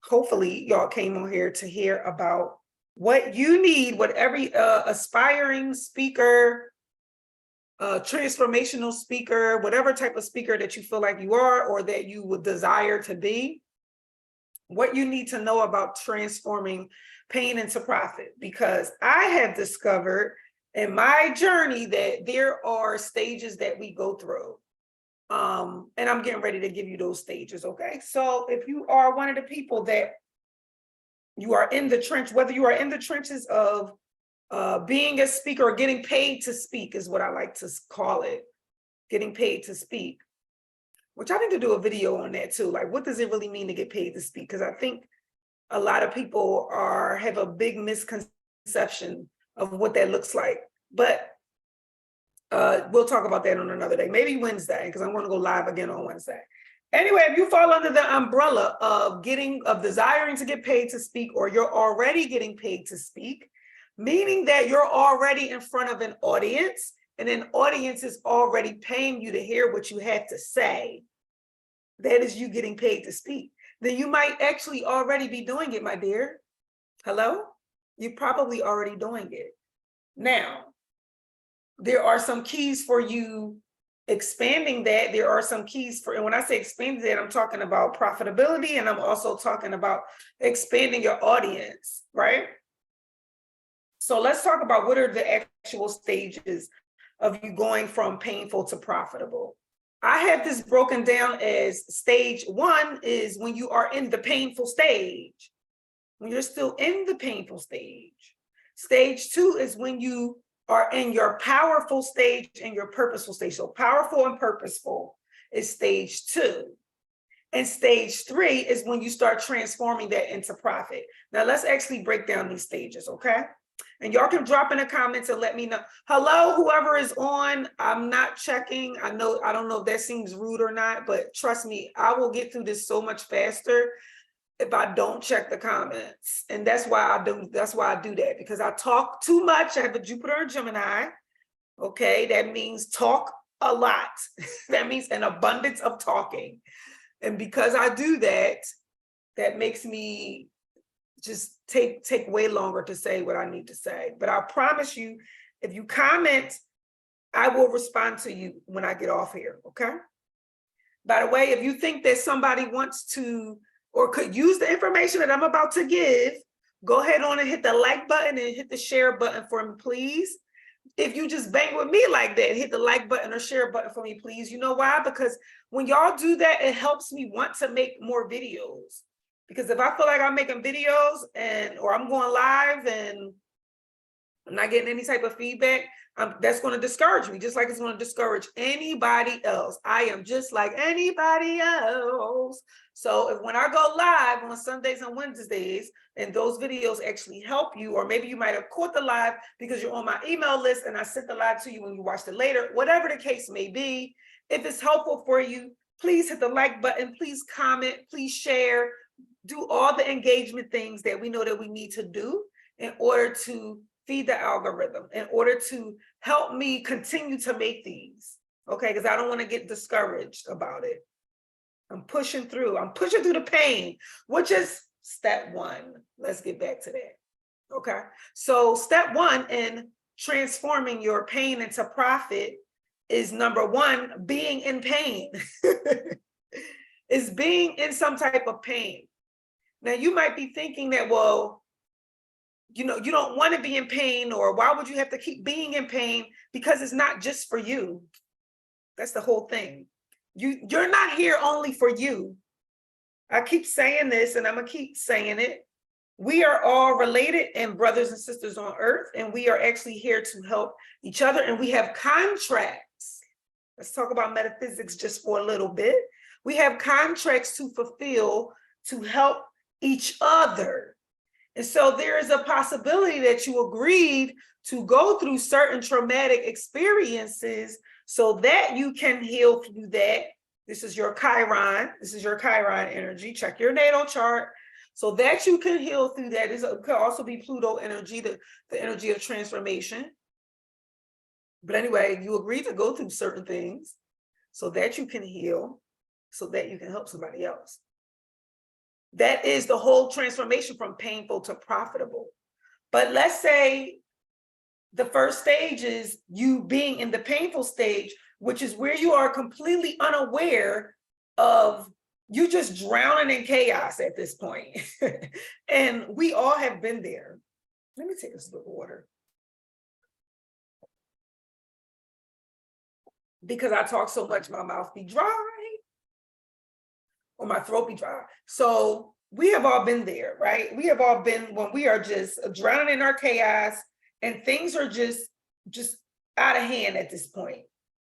hopefully y'all came on here to hear about what you need, what every aspiring speaker, transformational speaker, whatever type of speaker that you feel like you are or that you would desire to be, what you need to know about transforming pain into profit. Because I have discovered in my journey that there are stages that we go through. And I'm getting ready to give you those stages, okay? So if you are one of the people that you are in the trench, whether you are in the trenches of being a speaker or getting paid to speak is what I like to call it, getting paid to speak, which I need to do a video on that too. Like, what does it really mean to get paid to speak? Because I think a lot of people have a big misconception of what that looks like. But we'll talk about that on another day, maybe Wednesday, because I'm going to go live again on Wednesday. Anyway, if you fall under the umbrella of desiring to get paid to speak, or you're already getting paid to speak, meaning that you're already in front of an audience and an audience is already paying you to hear what you have to say, that is you getting paid to speak, then you might actually already be doing it, my dear. Hello? You're probably already doing it. Now, there are some keys for you expanding that. There are some keys for, and when I say expanding that, I'm talking about profitability, and I'm also talking about expanding your audience, right? So let's talk about what are the actual stages of you going from painful to profitable. I have this broken down as stage 1 is when you are in the painful stage, when you're still in the painful stage. Stage 2 is when you are in your powerful stage and your purposeful stage. So powerful and purposeful is stage 2. And stage 3 is when you start transforming that into profit. Now let's actually break down these stages, okay? And y'all can drop in the comments and let me know. Hello, whoever is on. I'm not checking. I don't know if that seems rude or not, but trust me, I will get through this so much faster if I don't check the comments. And that's why I do that, because I talk too much. I have a Jupiter and Gemini. Okay, that means talk a lot. That means an abundance of talking. And because I do that, that makes me just take way longer to say what I need to say. But I promise you, if you comment, I will respond to you when I get off here, okay? By the way, if you think that somebody wants to or could use the information that I'm about to give, go ahead on and hit the like button and hit the share button for me, please. If you just bang with me like that, hit the like button or share button for me, please. You know why? Because when y'all do that, it helps me want to make more videos. Because if I feel like I'm making videos or I'm going live and I'm not getting any type of feedback, that's going to discourage me, just like it's going to discourage anybody else. I am just like anybody else. So when I go live on Sundays and Wednesdays, and those videos actually help you, or maybe you might have caught the live because you're on my email list and I sent the live to you when you watched it later, whatever the case may be, if it's helpful for you, please hit the like button, please comment, please share, do all the engagement things that we know that we need to do in order to feed the algorithm, in order to help me continue to make these, okay? Because I don't want to get discouraged about it. I'm pushing through the pain, which is step 1. Let's get back to that, okay? So step 1 in transforming your pain into profit is, number 1, being in pain. Is being in some type of pain. Now you might be thinking that, well, you don't want to be in pain, or why would you have to keep being in pain? Because it's not just for you. That's the whole thing. You're not here only for you. I keep saying this and I'm gonna keep saying it. We are all related and brothers and sisters on earth, and we are actually here to help each other, and we have contracts. Let's talk about metaphysics just for a little bit. We have contracts to fulfill to help each other. And so there is a possibility that you agreed to go through certain traumatic experiences so that you can heal through that. This is your Chiron. This is your Chiron energy. Check your natal chart so that you can heal through that. It could also be Pluto energy, the energy of transformation. But anyway, you agreed to go through certain things so that you can heal, so that you can help somebody else. That is the whole transformation from painful to profitable. But let's say the first stage is you being in the painful stage, which is where you are completely unaware of, you just drowning in chaos at this point. And we all have been there. Let me take a sip of water, because I talk so much, my mouth be dry or my throat be dry. So we have all been there, right? We have all been when we are just drowning in our chaos and things are just out of hand at this point.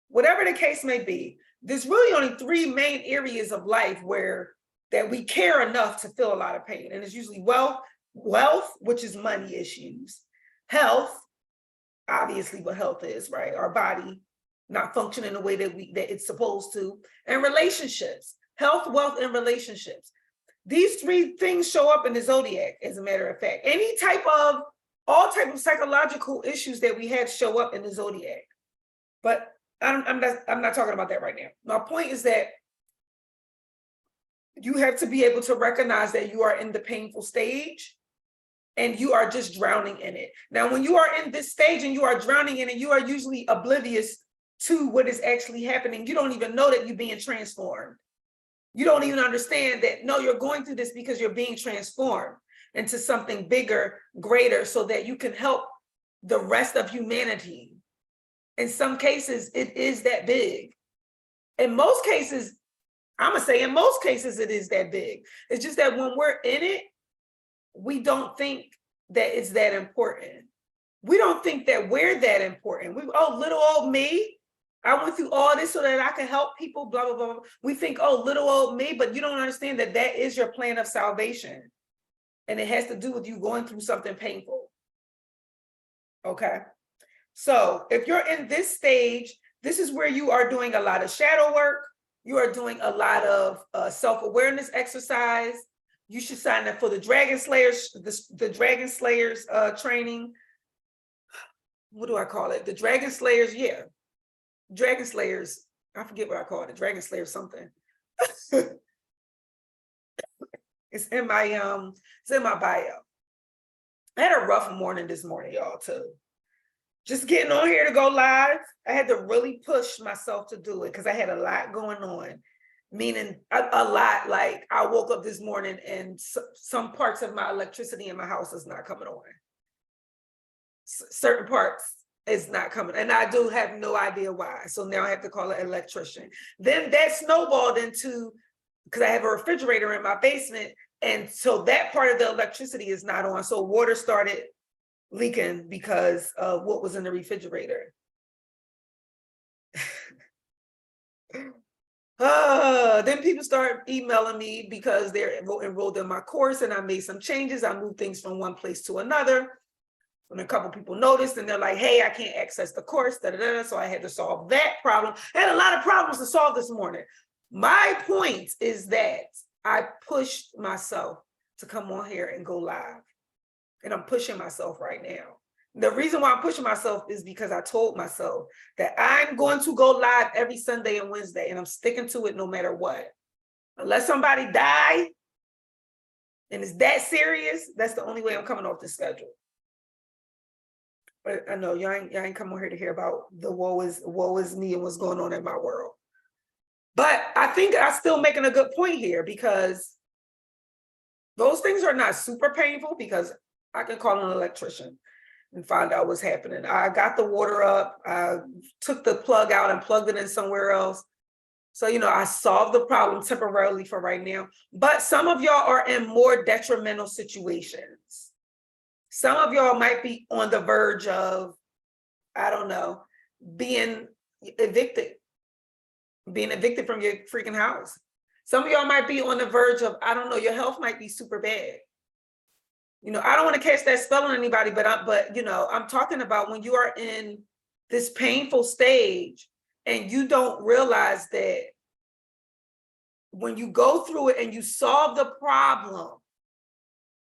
Whatever the case may be, there's really only three main areas of life where that we care enough to feel a lot of pain. And it's usually wealth, which is money issues, health, obviously what health is, right? Our body not functioning the way that it's supposed to, and relationships, health, wealth, and relationships. These three things show up in the zodiac, as a matter of fact. All type of psychological issues that we have show up in the zodiac. But I'm not talking about that right now. My point is that you have to be able to recognize that you are in the painful stage and you are just drowning in it. Now, when you are in this stage and you are drowning in it, you are usually oblivious to what is actually happening. You don't even know that you're being transformed. You don't even understand that, no, you're going through this because you're being transformed into something bigger, greater, so that you can help the rest of humanity. In some cases, it is that big. In most cases, I'm gonna say in most cases, it is that big. It's just that when we're in it, we don't think that it's that important. We don't think that we're that important. Oh, little old me, I went through all this so that I can help people, blah, blah, blah. We think, oh, little old me, but you don't understand that that is your plan of salvation. And it has to do with you going through something painful. Okay. So if you're in this stage, this is where you are doing a lot of shadow work. You are doing a lot of self-awareness exercise. You should sign up for the Dragon Slayers, the Dragon Slayers training. What do I call it? The Dragon Slayers, yeah. Dragon Slayers, I forget what I call it, Dragon Slayer something. It's in my bio. I had a rough morning this morning, y'all, too. Just getting on here to go live, I had to really push myself to do it because I had a lot going on. Meaning a lot, like I woke up this morning and some parts of my electricity in my house is not coming on. Certain parts is not coming, and I do have no idea why. So now I have to call an electrician. Then that snowballed into, because I have a refrigerator in my basement, and so that part of the electricity is not on. So water started leaking because of what was in the refrigerator. Then people start emailing me because they're enrolled in my course and I made some changes. I moved things from one place to another. And a couple people noticed and they're like, hey, I can't access the course, da, da, da. So I had to solve that problem. I had a lot of problems to solve this morning. My point is that I pushed myself to come on here and go live. And I'm pushing myself right now. The reason why I'm pushing myself is because I told myself that I'm going to go live every Sunday and Wednesday, and I'm sticking to it no matter what. Unless somebody die, and it's that serious, that's the only way I'm coming off the schedule. But I know y'all ain't come on here to hear about the woe is me and what's going on in my world. But I think I'm still making a good point here, because those things are not super painful, because I can call an electrician and find out what's happening. I got the water up, I took the plug out and plugged it in somewhere else. So, I solved the problem temporarily for right now. But some of y'all are in more detrimental situations. Some of y'all might be on the verge of, I don't know, being evicted from your freaking house. Some of y'all might be on the verge of, I don't know, your health might be super bad. I don't want to cast that spell on anybody, but I'm talking about when you are in this painful stage and you don't realize that when you go through it and you solve the problem,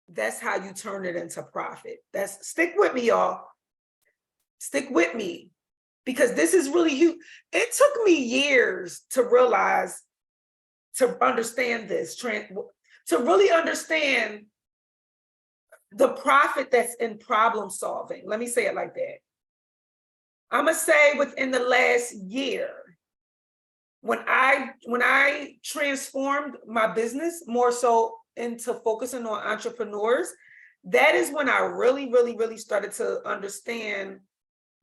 that's how you turn it into profit. Stick with me, y'all. Stick with me, because this is really huge. It took me years to realize, to understand this trend. to really understand the profit that's in problem solving. Let me say it like that. I'm gonna say within the last year, when I transformed my business more so into focusing on entrepreneurs, that is when I really, really, really started to understand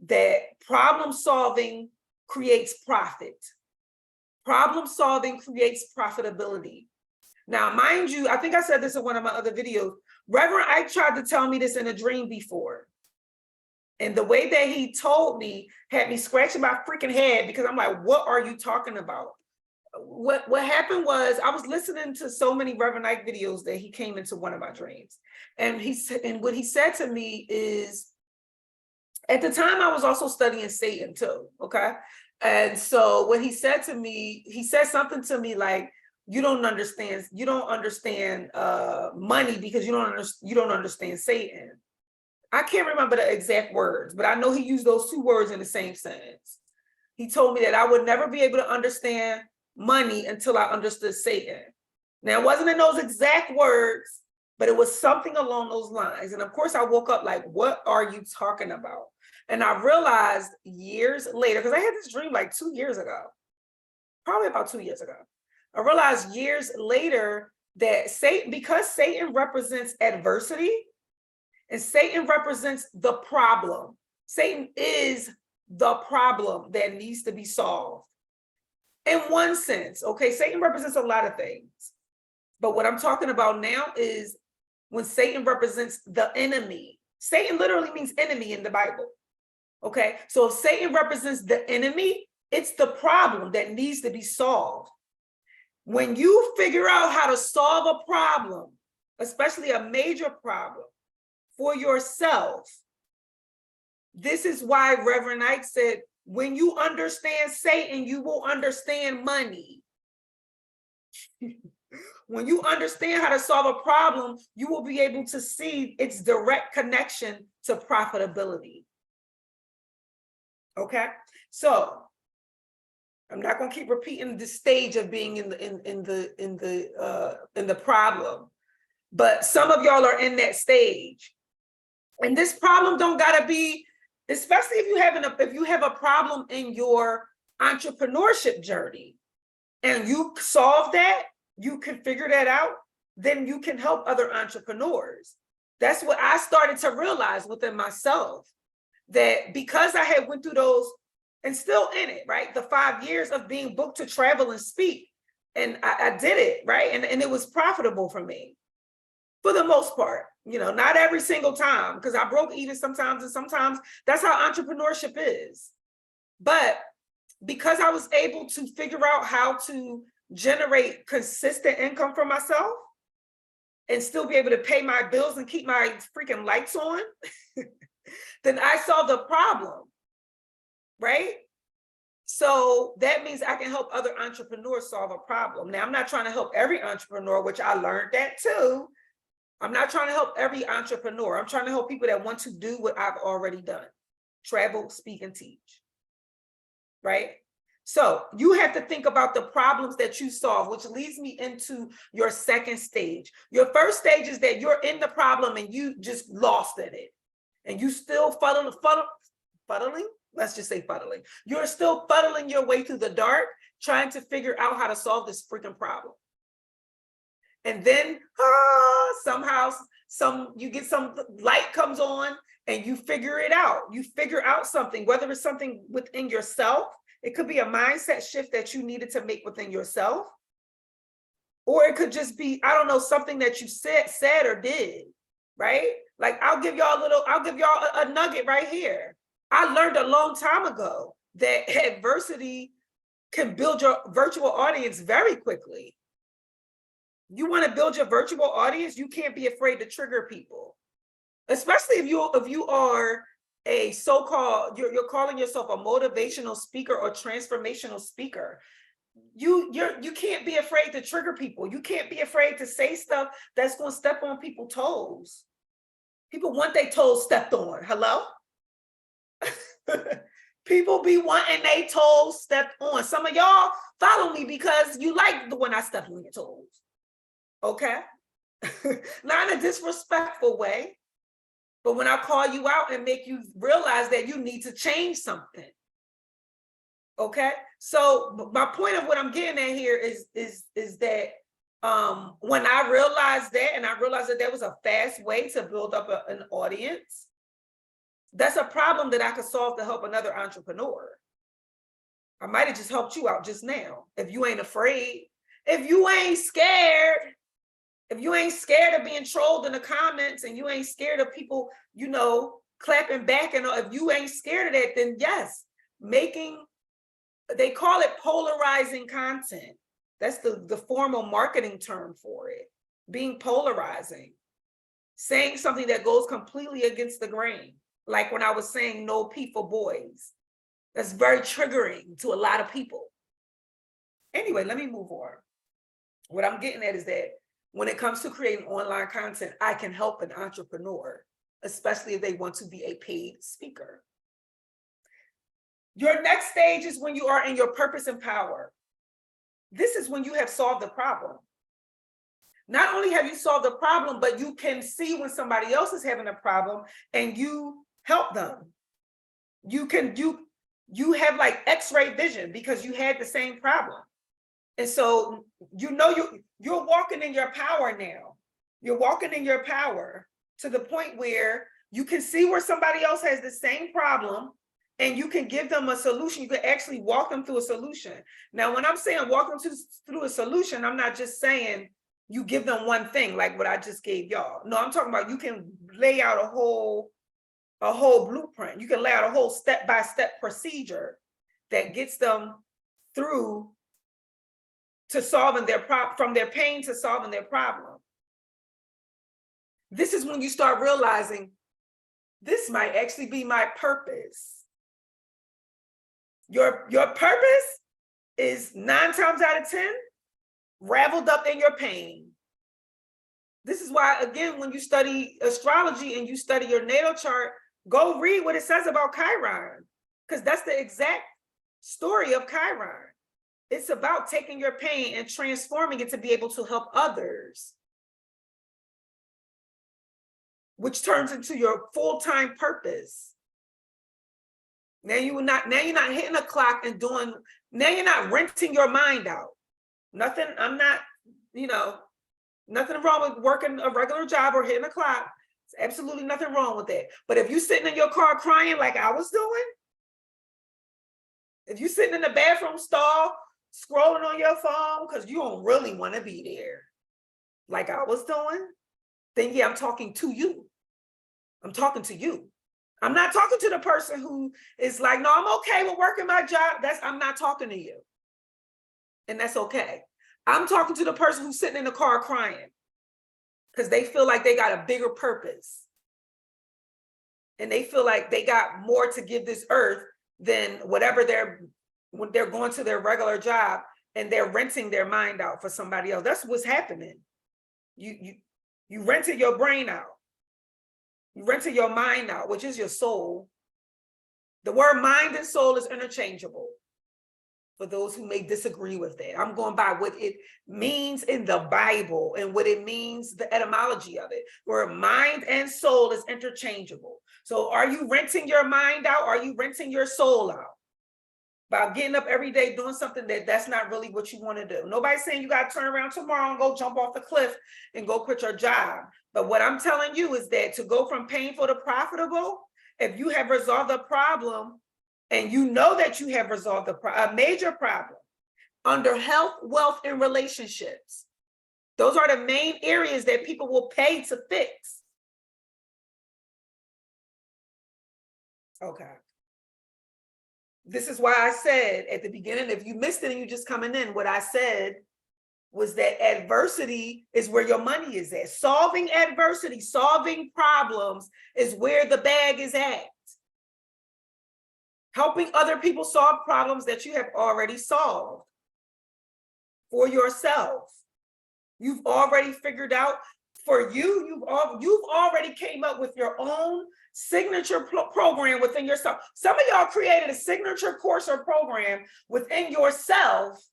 that problem solving creates profit. Problem solving creates profitability. Now, mind you, I think I said this in one of my other videos. Reverend Ike tried to tell me this in a dream before. And the way that he told me had me scratching my freaking head, because I'm like, what are you talking about? What happened was I was listening to so many Reverend Ike videos that he came into one of my dreams. And what he said to me is, at the time I was also studying Satan too, okay? And so when he said to me, he said something to me like, you don't understand money because you don't understand Satan. I can't remember the exact words, but I know he used those two words in the same sentence. He told me that I would never be able to understand money until I understood Satan. Now, it wasn't in those exact words, but it was something along those lines. And of course, I woke up like, what are you talking about? And I realized years later, because I had this dream like 2 years ago, probably about 2 years ago. I realized years later that because Satan represents adversity, and Satan represents the problem. Satan is the problem that needs to be solved. In one sense, okay, Satan represents a lot of things. But what I'm talking about now is when Satan represents the enemy. Satan literally means enemy in the Bible. Okay, so if Satan represents the enemy, it's the problem that needs to be solved. When you figure out how to solve a problem, especially a major problem, for yourself. This is why Reverend Ike said, when you understand Satan, you will understand money. When you understand how to solve a problem, you will be able to see its direct connection to profitability. Okay, so I'm not going to keep repeating the stage of being in the problem, but some of y'all are in that stage. And this problem don't gotta be, especially if you have a problem in your entrepreneurship journey and you solve that, you can figure that out, then you can help other entrepreneurs. That's what I started to realize within myself, that because I had went through those and still in it, right? The 5 years of being booked to travel and speak. And I did it, right? And it was profitable for me for the most part. You know, not every single time, because I broke even sometimes, and sometimes that's how entrepreneurship is. But because I was able to figure out how to generate consistent income for myself and still be able to pay my bills and keep my freaking lights on, then I solved the problem, right? So that means I can help other entrepreneurs solve a problem. Now, I'm not trying to help every entrepreneur, which I learned that too. I'm not trying to help every entrepreneur. I'm trying to help people that want to do what I've already done: travel, speak, and teach, right? So you have to think about the problems that you solve, which leads me into your second stage. Your first stage is that you're in the problem and you just lost in it. And you still fuddling, let's just say fuddling. You're still fuddling your way through the dark, trying to figure out how to solve this freaking problem. And then somehow you get some light comes on and you figure it out. You figure out something, whether it's something within yourself. It could be a mindset shift that you needed to make within yourself. Or it could just be, I don't know, something that you said or did, right? Like I'll give y'all a nugget right here. I learned a long time ago that adversity can build your virtual audience very quickly. You want to build your virtual audience, you can't be afraid to trigger people. Especially if you are a so-called, you're calling yourself a motivational speaker or transformational speaker. You can't be afraid to trigger people. You can't be afraid to say stuff that's going to step on people's toes. People want their toes stepped on. Hello? People be wanting their toes stepped on. Some of y'all follow me because you like the when I step on your toes. okay? Not in a disrespectful way, but when I call you out and make you realize that you need to change something. Okay, so my point of what I'm getting at here is that when I realized that, and I realized that there was a fast way to build up an audience, that's a problem that I could solve to help another entrepreneur. I might have just helped you out just now. If you ain't afraid, if you ain't scared of being trolled in the comments, and you ain't scared of people, clapping back, and if you ain't scared of that, then yes, they call it polarizing content. That's the formal marketing term for it. Being polarizing, saying something that goes completely against the grain. Like when I was saying no pee for boys. That's very triggering to a lot of people. Anyway, let me move on. What I'm getting at is that when it comes to creating online content, I can help an entrepreneur, especially if they want to be a paid speaker. Your next stage is when you are in your purpose and power. This is when you have solved the problem. Not only have you solved the problem, but you can see when somebody else is having a problem and you help them. You have like X-ray vision because you had the same problem. And so, you're walking in your power now. You're walking in your power to the point where you can see where somebody else has the same problem and you can give them a solution. You can actually walk them through a solution. Now, when I'm saying walk them through a solution, I'm not just saying you give them one thing like what I just gave y'all. No, I'm talking about you can lay out a whole blueprint. You can lay out a whole step-by-step procedure that gets them through to solving from their pain to solving their problem. This is when you start realizing this might actually be my purpose. Your purpose is 9 times out of 10 raveled up in your pain. This is why, again, when you study astrology and you study your natal chart, go read what it says about Chiron, because that's the exact story of Chiron. It's about taking your pain and transforming it to be able to help others, which turns into your full-time purpose. Now you're not hitting a clock and now you're not renting your mind out. Nothing wrong with working a regular job or hitting a clock. There's absolutely nothing wrong with that. But if you're sitting in your car crying like I was doing, if you're sitting in the bathroom stall scrolling on your phone because you don't really want to be there like I was doing, then yeah, I'm talking to you. I'm talking to you. I'm not talking to the person who is like, no, I'm okay with working my job. I'm not talking to you. And that's okay. I'm talking to the person who's sitting in the car crying because they feel like they got a bigger purpose. And they feel like they got more to give this earth than when they're going to their regular job and they're renting their mind out for somebody else. That's what's happening. You rented your brain out. You rented your mind out, which is your soul. The word mind and soul is interchangeable. For those who may disagree with that, I'm going by what it means in the Bible and what it means, the etymology of it, where mind and soul is interchangeable. So are you renting your mind out? Or are you renting your soul out? By getting up every day doing something that's not really what you want to do. Nobody's saying you got to turn around tomorrow and go jump off the cliff and go quit your job. But what I'm telling you is that to go from painful to profitable, if you have resolved a problem and you know that you have resolved a major problem under health, wealth, and relationships, those are the main areas that people will pay to fix. Okay. This is why I said at the beginning, if you missed it and you just coming in, what I said was that adversity is where your money is at. Solving adversity, solving problems is where the bag is at. Helping other people solve problems that you have already solved for yourself. You've already figured out for you, you've already came up with your own signature program within yourself. Some of y'all created a signature course or program within yourself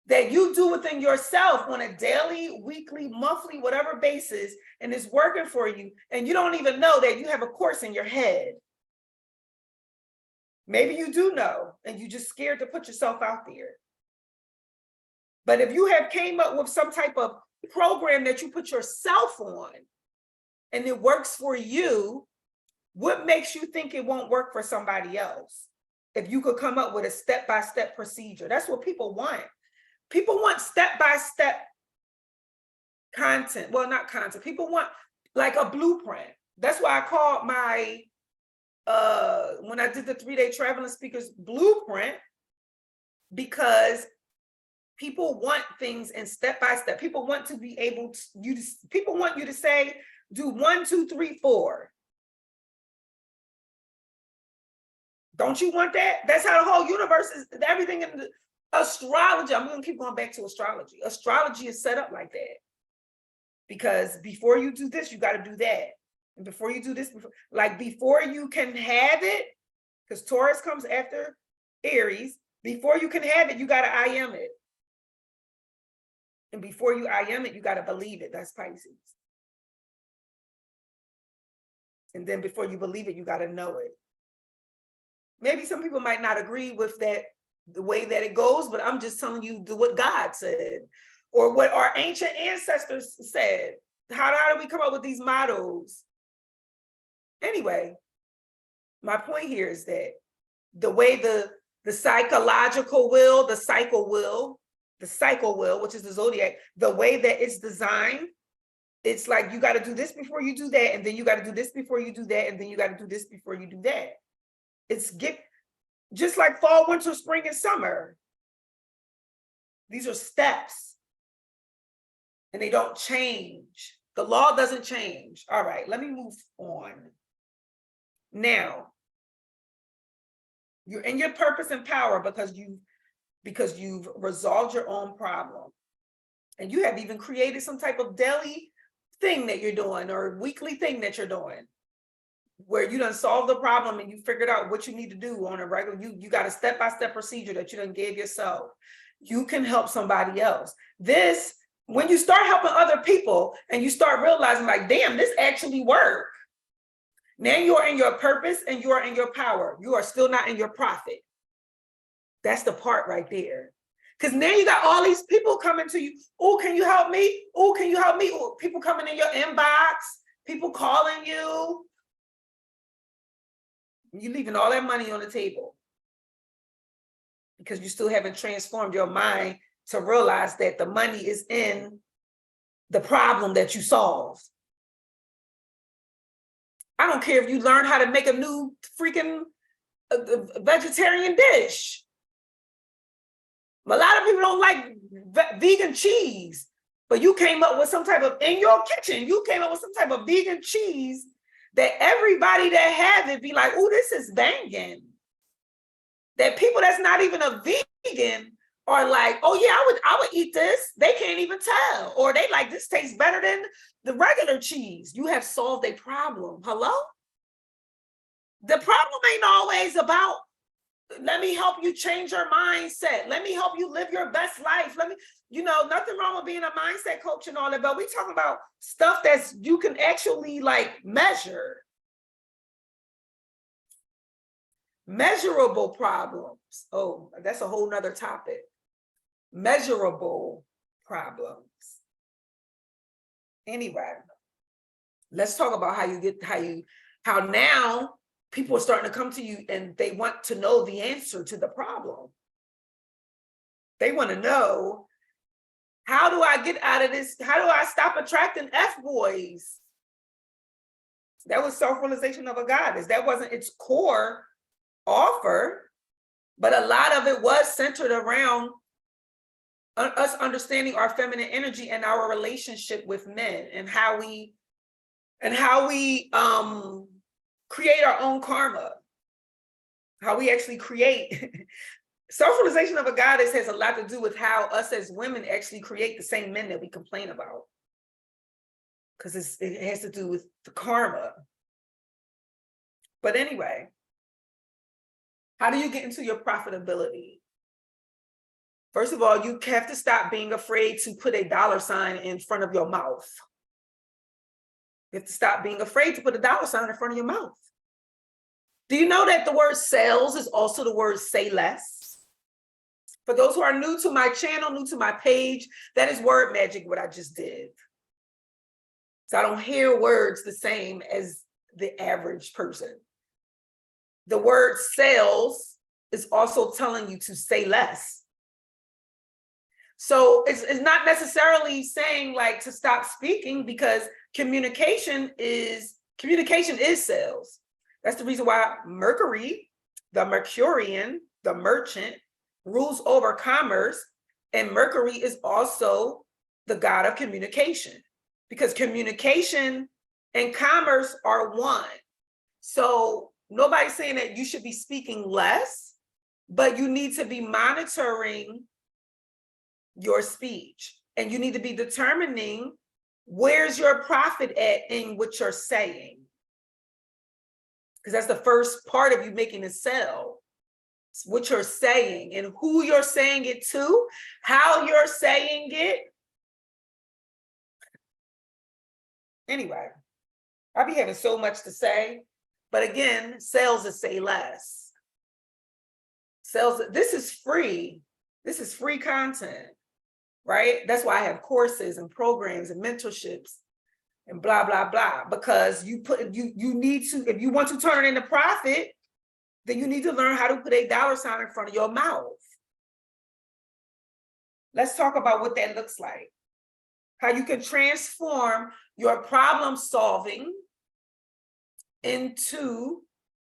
that you do within yourself on a daily, weekly, monthly, whatever basis, and it's working for you, and you don't even know that you have a course in your head. Maybe you do know, and you're just scared to put yourself out there. But if you have came up with some type of program that you put yourself on, and it works for you, what makes you think it won't work for somebody else? If you could come up with a step-by-step procedure, that's what people want. People want step-by-step content. Well, not content. People want like a blueprint. That's why I called my, when I did the 3-day traveling speakers blueprint, because people want things in step-by-step. People want to be able to, people want you to say, do 1, 2, 3, 4. Don't you want that? That's how the whole universe is, everything in the astrology. I'm going to keep going back to astrology. Astrology is set up like that. Because before you do this, you got to do that. And before you do this, before you can have it, because Taurus comes after Aries, before you can have it, you got to I am it. And before you I am it, you got to believe it. That's Pisces. And then before you believe it, you got to know it. Maybe some people might not agree with that, the way that it goes, but I'm just telling you what God said, or what our ancient ancestors said. How do we come up with these mottos? Anyway, my point here is that the way the psychological will, the cycle will, which is the zodiac, the way that it's designed, it's like you got to do this before you do that, and then you got to do this before you do that, and then you got to do this before you do that. It's just like fall, winter, spring, and summer. These are steps, and they don't change. The law doesn't change. All right, let me move on. Now, you're in your purpose and power because you've resolved your own problem, and you have even created some type of daily thing that you're doing, or weekly thing that you're doing, where you done solve the problem and you figured out what you need to do on a regular, you got a step-by-step procedure that you done gave yourself. You can help somebody else. This, when you start helping other people and you start realizing like, damn, this actually worked. Now you are in your purpose and you are in your power. You are still not in your profit. That's the part right there. Because now you got all these people coming to you. Oh, can you help me? Oh, can you help me? Ooh, people coming in your inbox, people calling you. You're leaving all that money on the table because you still haven't transformed your mind to realize that the money is in the problem that you solved. I don't care if you learn how to make a new freaking vegetarian dish. A lot of people don't like vegan cheese, but you came up with some type of, in your kitchen, you came up with some type of vegan cheese that everybody that has it be like, oh, this is banging. That people that's not even a vegan are like, oh yeah, I would eat this. They can't even tell. Or they like, this tastes better than the regular cheese. You have solved a problem. Hello? The problem ain't always about, let me help you change your mindset. Let me help you live your best life. Nothing wrong with being a mindset coach and all that, but we talking about stuff that's you can actually like measure. Measurable problems. Oh, that's a whole nother topic. Measurable problems. Anyway, let's talk about how now people are starting to come to you and they want to know the answer to the problem. They want to know, how do I get out of this? How do I stop attracting F-boys? That was self-realization of a goddess. That wasn't its core offer, but a lot of it was centered around us understanding our feminine energy and our relationship with men, and how we create our own karma, how we actually create. Self-realization of a goddess has a lot to do with how us as women actually create the same men that we complain about, because it has to do with the karma. But anyway, how do you get into your profitability? First of all, you have to stop being afraid to put a dollar sign in front of your mouth. You have to stop being afraid to put a dollar sign in front of your mouth. Do you know that the word sales is also the word say less? For those who are new to my channel, new to my page, that is word magic, what I just did. So I don't hear words the same as the average person. The word sales is also telling you to say less. So it's not necessarily saying like to stop speaking, because communication is sales. That's the reason why Mercury, the Mercurian, the merchant, rules over commerce, and Mercury is also the god of communication, because communication and commerce are one. So nobody's saying that you should be speaking less, but you need to be monitoring your speech, and you need to be determining where's your profit at in what you're saying, because that's the first part of you making a sale. It's what you're saying and who you're saying it to, how you're saying it. Anyway, I be having so much to say, but again, sales is say less. Sales, this is free. This is free content, right? That's why I have courses and programs and mentorships and blah, blah, blah, because you need to, if you want to turn it into profit, then you need to learn how to put a dollar sign in front of your mouth. Let's talk about what that looks like. How you can transform your problem solving into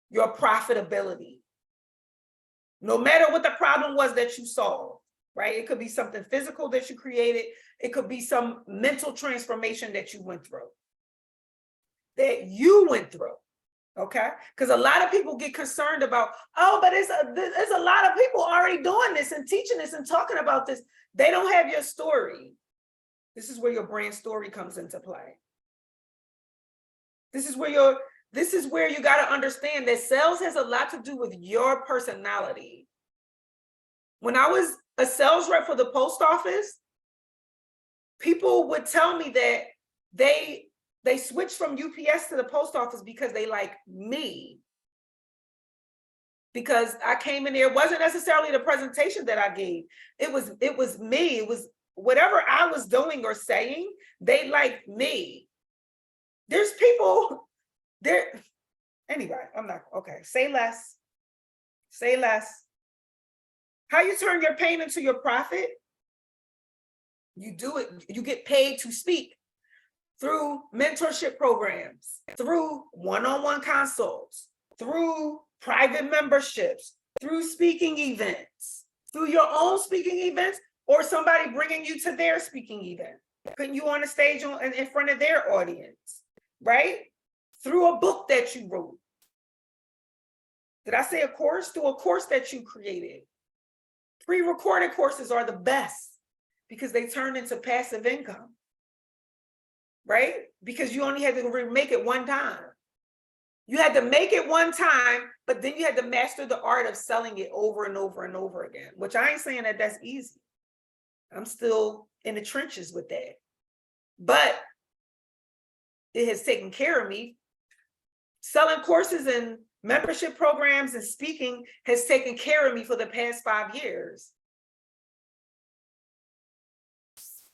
your profitability. No matter what the problem was that you solved, right? It could be something physical that you created. It could be some mental transformation that you went through. Okay? Because a lot of people get concerned about, oh, but there's a lot of people already doing this and teaching this and talking about this. They don't have your story. This is where your brand story comes into play. This is where you got to understand that sales has a lot to do with your personality. When I was a sales rep for the post office, people would tell me that they switched from UPS to the post office because they like me. Because I came in there, it wasn't necessarily the presentation that I gave. It was me. It was whatever I was doing or saying, they liked me. There's people there. Anyway, I'm not, okay. Say less. Say less. How you turn your pain into your profit? You do it, you get paid to speak through mentorship programs, through one-on-one consults, through private memberships, through speaking events, through your own speaking events, or somebody bringing you to their speaking event, putting you on a stage in front of their audience, right? Through a book that you wrote. Did I say a course? Through a course that you created. Pre-recorded courses are the best because they turn into passive income, right? Because you only had to make it one time. You had to make it one time, but then you had to master the art of selling it over and over and over again, which I ain't saying that that's easy. I'm still in the trenches with that. But it has taken care of me. Selling courses and membership programs and speaking has taken care of me for the past 5 years.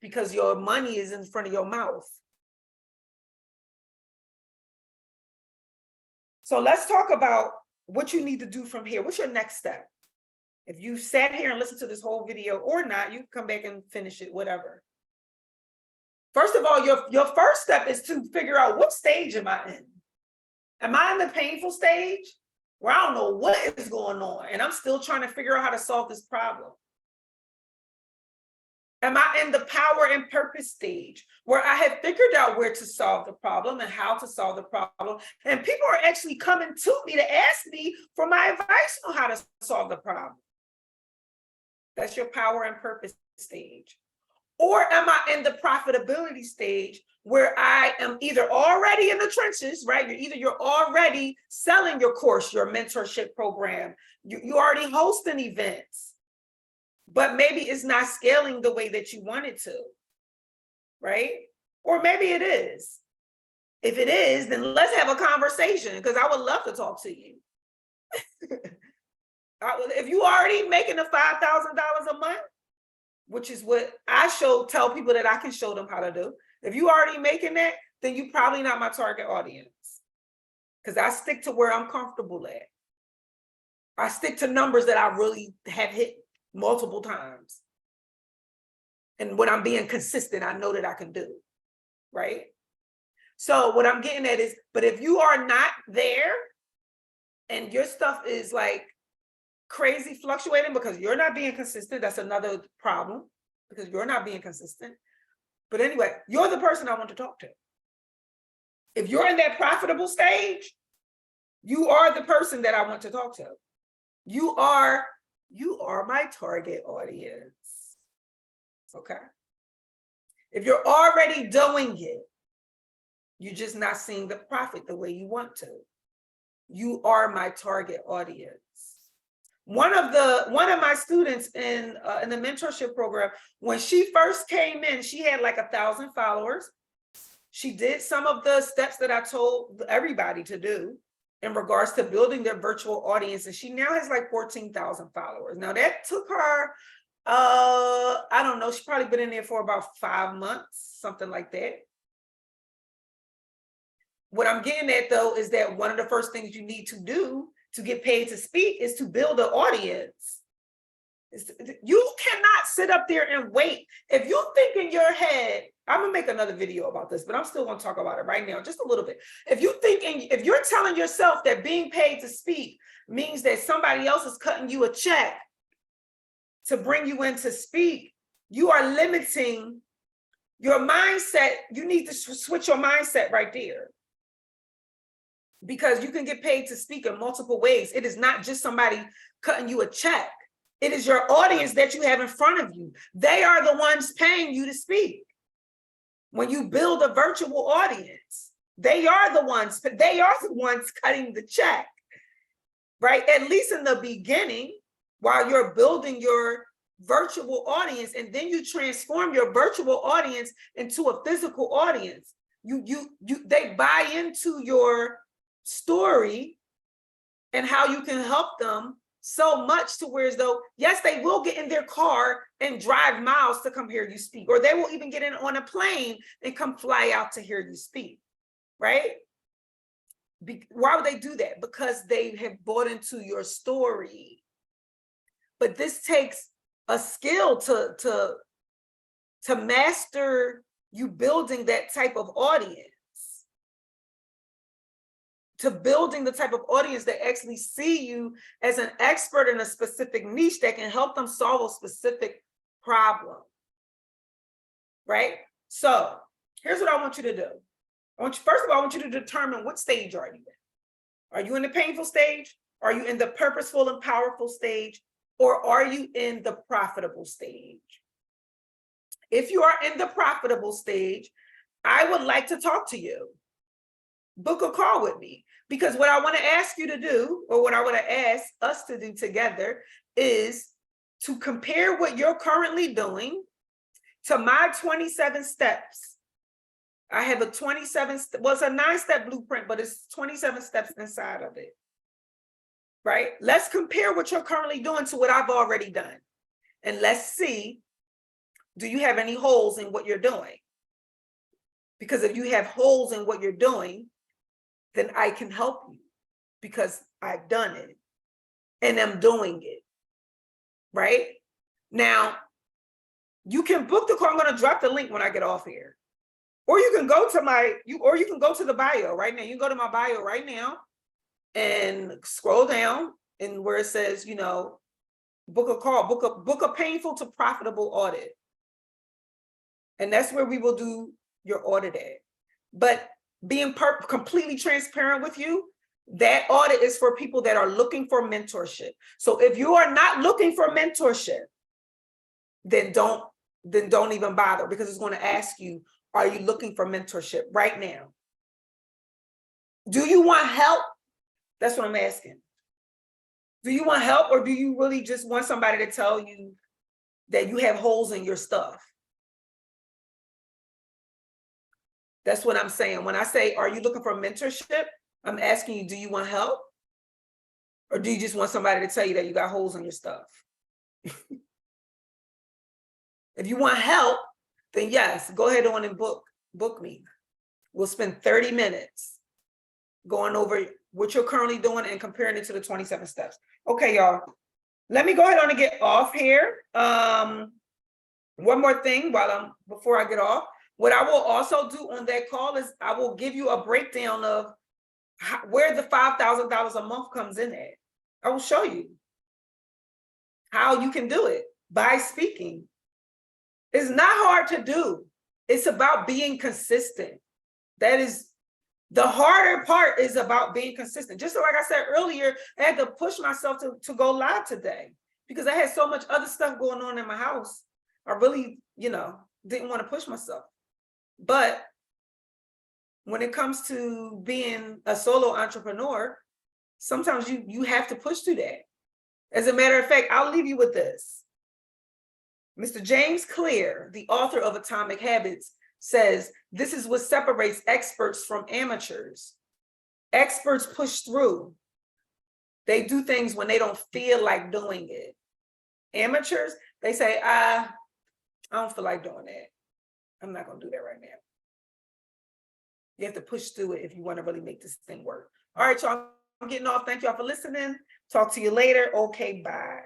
Because your money is in front of your mouth. So let's talk about what you need to do from here. What's your next step? If you sat here and listened to this whole video or not, you can come back and finish it, whatever. First of all, your first step is to figure out, what stage am I in? Am I in the painful stage where I don't know what is going on and I'm still trying to figure out how to solve this problem? Am I in the power and purpose stage where I have figured out where to solve the problem and how to solve the problem? And people are actually coming to me to ask me for my advice on how to solve the problem. That's your power and purpose stage. Or am I in the profitability stage where I am either already in the trenches, right? You're already selling your course, your mentorship program. You already hosting events. but maybe it's not scaling the way that you want it to, right? Or maybe it is. If it is, then let's have a conversation, because I would love to talk to you. If you already making the $5,000 a month, which is what I tell people that I can show them how to do. If you already making that, then you probably not my target audience, because I stick to where I'm comfortable at. I stick to numbers that I really have hit multiple times. And when I'm being consistent, I know that I can do, right? So what I'm getting at is, but if you are not there and your stuff is like crazy fluctuating because you're not being consistent, that's another problem, because you're not being consistent. But anyway, you're the person I want to talk to. If you're in that profitable stage, you are the person that I want to talk to. You are my target audience. Okay. If you're already doing it, you're just not seeing the profit the way you want to. You are my target audience. One of my students in the mentorship program, when she first came in, she had like 1,000 followers. She did some of the steps that I told everybody to do in regards to building their virtual audience, and she now has like 14,000 followers. Now that took her, I don't know, she's probably been in there for about 5 months, something like that. What I'm getting at though is that one of the first things you need to do to get paid to speak is to build an audience. You cannot sit up there and wait. If you think in your head, I'm gonna make another video about this, but I'm still gonna talk about it right now, just a little bit. If you're telling yourself that being paid to speak means that somebody else is cutting you a check to bring you in to speak, you are limiting your mindset. You need to switch your mindset right there. Because you can get paid to speak in multiple ways. It is not just somebody cutting you a check. It is your audience that you have in front of you. They are the ones paying you to speak. When you build a virtual audience, they are the ones cutting the check, right? At least in the beginning, while you're building your virtual audience, and then you transform your virtual audience into a physical audience. They buy into your story and how you can help them so much to where as though, yes, they will get in their car and drive miles to come hear you speak, or they will even get in on a plane and come fly out to hear you speak, right? Why would they do that? Because they have bought into your story. But this takes a skill to master you building that type of audience. To building the type of audience that actually see you as an expert in a specific niche that can help them solve a specific problem, right? So here's what I want you to do. First of all, I want you to determine what stage are you in. Are you in the painful stage? Are you in the purposeful and powerful stage? Or are you in the profitable stage? If you are in the profitable stage, I would like to talk to you. Book a call with me, because what I want to ask you to do, or what I want to ask us to do together, is to compare what you're currently doing to my 27 steps. I have a 27, well, it's a 9-step blueprint, but it's 27 steps inside of it, right? Let's compare what you're currently doing to what I've already done. And let's see, do you have any holes in what you're doing? Because if you have holes in what you're doing, then I can help you, because I've done it and I'm doing it, right? Now, you can book the call. I'm going to drop the link when I get off here. Or you can go to you can go to the bio right now. You can go to my bio right now and scroll down, and where it says, book a call, book a painful to profitable audit. And that's where we will do your audit at. But being completely transparent with you, that audit is for people that are looking for mentorship. So if you are not looking for mentorship, then don't even bother, because it's going to ask you, are you looking for mentorship right now? Do you want help? That's what I'm asking. Do you want help, or do you really just want somebody to tell you that you have holes in your stuff. That's what I'm saying. When I say, are you looking for mentorship? I'm asking you, do you want help? Or do you just want somebody to tell you that you got holes in your stuff? If you want help, then yes, go ahead on and book me. We'll spend 30 minutes going over what you're currently doing and comparing it to the 27 steps. Okay, y'all. Let me go ahead on and get off here. One more thing before I get off. What I will also do on that call is I will give you a breakdown of where the $5,000 a month comes in at. I will show you how you can do it by speaking. It's not hard to do. It's about being consistent. That is the harder part, is about being consistent. Just like I said earlier, I had to push myself to go live today because I had so much other stuff going on in my house. I really, didn't want to push myself. But when it comes to being a solo entrepreneur, sometimes you have to push through that. As a matter of fact, I'll leave you with this. Mr. James Clear, the author of Atomic Habits, says this is what separates experts from amateurs. Experts push through. They do things when they don't feel like doing it. Amateurs, they say, I don't feel like doing that. I'm not going to do that right now. You have to push through it if you want to really make this thing work. All right, y'all, I'm getting off. Thank y'all for listening. Talk to you later. Okay, bye.